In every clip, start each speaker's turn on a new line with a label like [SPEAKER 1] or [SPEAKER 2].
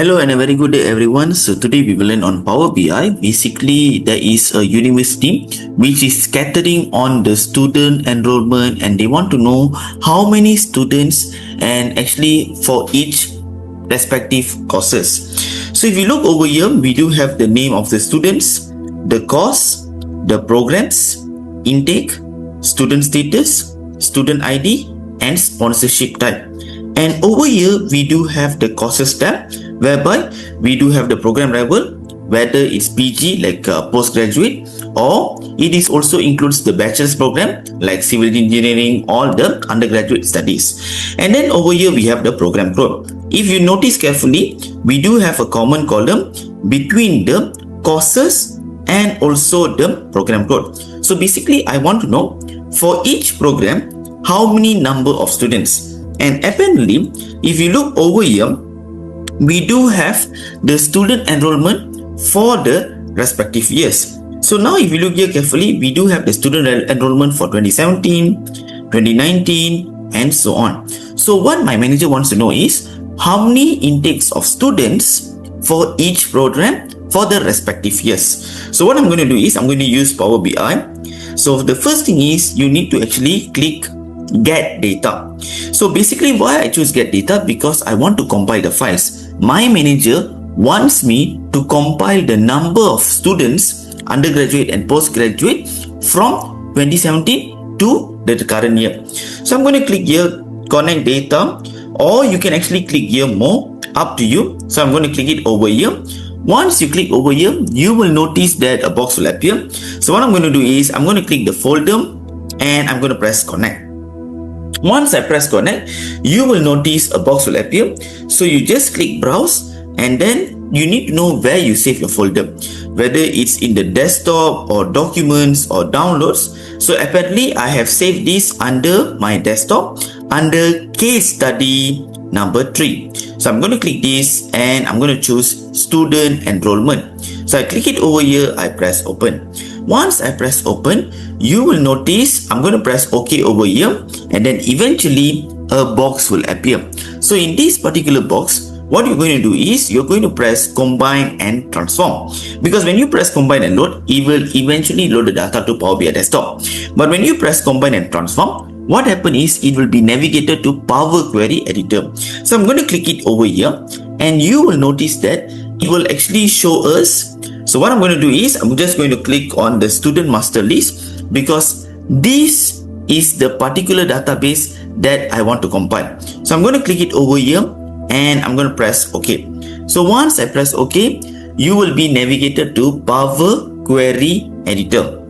[SPEAKER 1] Hello and a very good day everyone. So today we will learn on Power BI. Basically there is a university which is scattering on the student enrollment and they want to know how many students and actually for each respective courses. So if you look over here, we do have the name of the students, the course, the programs, intake, student status, student ID and sponsorship type. And over here we do have the courses tab, whereby we do have the program level, whether it's PG like postgraduate, or it is also includes the bachelor's program like civil engineering, all the undergraduate studies. And then over here we have the program code. If you notice carefully, we do have a common column between the courses and also the program code. So basically I want to know for each program how many number of students. And apparently if you look over here, we do have the student enrollment for the respective years. So now if you look here carefully, we do have the student enrollment for 2017, 2019 and so on. So what my manager wants to know is how many intakes of students for each program for the respective years. So what I'm going to do is I'm going to use Power BI. So the first thing is you need to actually click get data. So basically why I choose get data, because I want to compile the files. My manager wants me to compile the number of students, undergraduate and postgraduate, from 2017 to the current year. So I'm going to click here connect data, or you can actually click here more, up to you. So I'm going to click it over here. Once you click over here, you will notice that a box will appear. So what I'm going to do is I'm going to click the folder and I'm going to press connect. Once I press connect, you will notice a box will appear. So you just click browse and then you need to know where you save your folder, whether it's in the desktop or documents or downloads. So apparently I have saved this under my desktop under case study number 3. So I'm going to click this and I'm going to choose student enrollment. So I click it over here, I press open. Once I press open, you will notice I'm going to press OK over here and then eventually a box will appear. So in this particular box, what you're going to do is you're going to press combine and transform, because when you press combine and load, it will eventually load the data to Power BI desktop. But when you press combine and transform, what happens is it will be navigated to Power Query Editor. So I'm going to click it over here and you will notice that it will actually show us. So what I'm going to do is I'm just going to click on the student master list, because this is the particular database that I want to compile. So I'm going to click it over here and I'm going to press OK. So once I press OK, you will be navigated to Power Query Editor.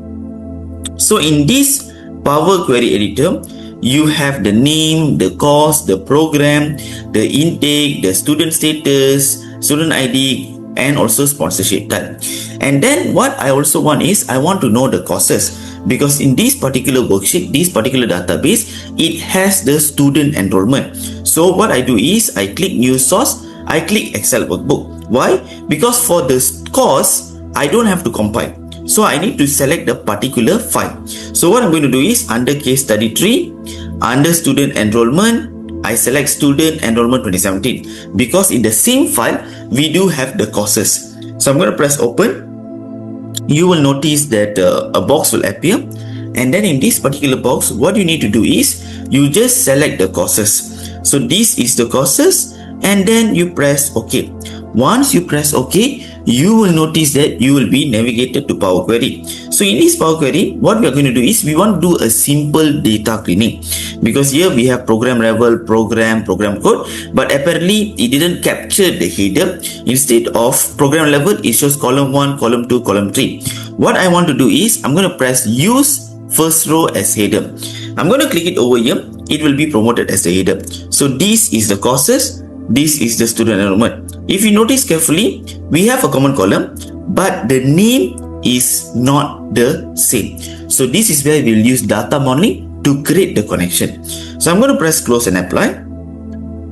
[SPEAKER 1] So in this Power Query Editor, you have the name, the course, the program, the intake, the student status, student ID, and also sponsorship type. And then what I also want is I want to know the courses, because in this particular worksheet, this particular database, it has the student enrollment. So what I do is I click new source, I click Excel workbook. Why? Because for this course, I don't have to compile. So I need to select the particular file. So what I'm going to do is under case study 3, under student enrollment, I select student enrollment 2017, because in the same file we do have the courses. So I'm going to press open. You will notice that a box will appear, and then in this particular box what you need to do is you just select the courses. So this is the courses and then you press OK. Once you press OK, you will notice that you will be navigated to Power Query. So in this Power Query, what we are going to do is we want to do a simple data cleaning, because here we have program level, program code, but apparently it didn't capture the header. Instead of program level, it shows column 1, column 2, column 3. What I want to do is I'm going to press use first row as header. I'm going to click it over here. It will be promoted as the header. So this is the courses, this is the student enrollment. If you notice carefully, we have a common column, but the name is not the same. So this is where we'll use data modeling to create the connection. So I'm going to press close and apply.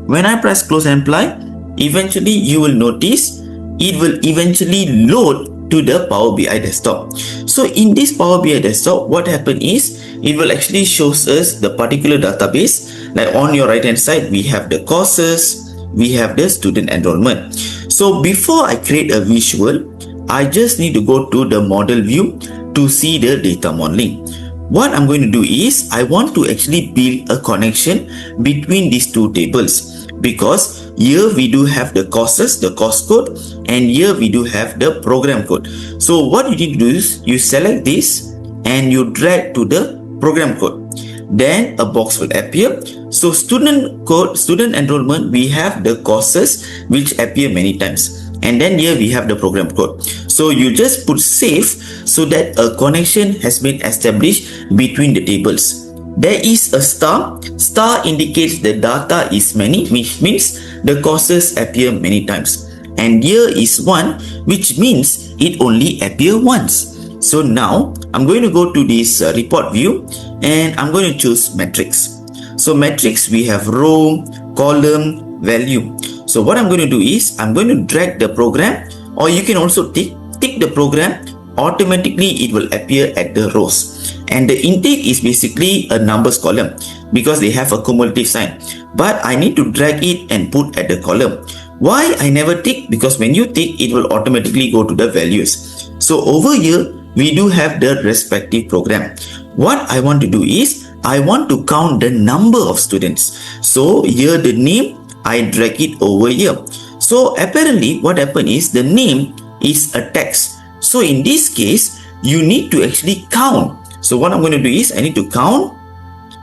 [SPEAKER 1] When I press close and apply, eventually you will notice it will eventually load to the Power BI desktop. So in this Power BI desktop, what happened is it will actually shows us the particular database. Like on your right hand side, we have the courses, we have the student enrollment. So before I create a visual, I just need to go to the model view to see the data modeling. What I'm going to do is I want to actually build a connection between these two tables, because here we do have the courses, the course code, and here we do have the program code. So what you need to do is you select this and you drag to the program code. Then a box will appear. So student code, student enrollment, we have the courses which appear many times. And then here we have the program code. So you just put save so that a connection has been established between the tables. There is a star. Star indicates the data is many, which means the courses appear many times. And here is 1, which means it only appear once. So now I'm going to go to this report view and I'm going to choose matrix. So matrix, we have row, column, value. So what I'm going to do is I'm going to drag the program, or you can also tick the program. Automatically it will appear at the rows. And the intake is basically a numbers column because they have a cumulative sign. But I need to drag it and put at the column. Why I never tick? Because when you tick, it will automatically go to the values. So over here, we do have the respective program. What I want to do is I want to count the number of students. So here the name, I drag it over here. So apparently what happened is the name is a text. So in this case, you need to actually count. So what I'm going to do is I need to count.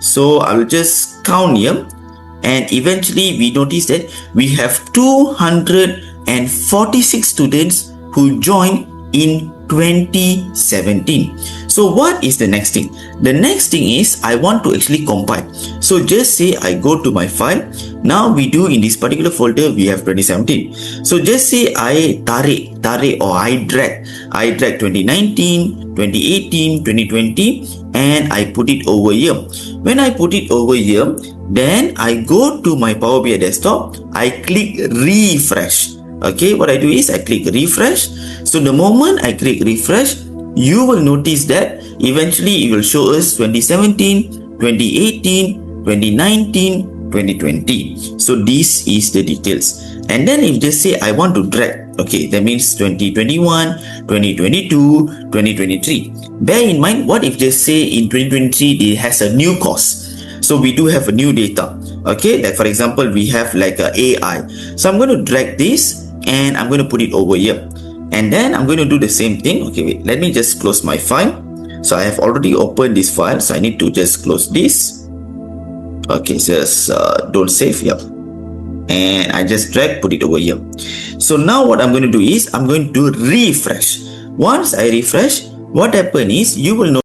[SPEAKER 1] So I will just count here. And eventually we notice that we have 246 students who joined in 2017. So what is the next thing? The next thing is I want to actually compile. So just say I go to my file. Now we do in this particular folder we have 2017. So just say I tarik or I drag 2019, 2018, 2020 and I put it over here. When I put it over here, then I go to my Power BI desktop. I click refresh. Okay, what I do is I click refresh. So the moment I click refresh, you will notice that eventually it will show us 2017, 2018, 2019, 2020. So this is the details. And then if they say I want to drag, okay, that means 2021, 2022, 2023. Bear in mind, what if they say in 2023 it has a new course? So we do have a new data. Okay, like for example, we have like a AI. So I'm going to drag this and I'm going to put it over here. And then I'm going to do the same thing. Okay, wait, let me just close my file. So I have already opened this file. So I need to just close this. Okay, just don't save. Yep. And I just drag, put it over here. So now what I'm going to do is I'm going to refresh. Once I refresh, what happens is you will notice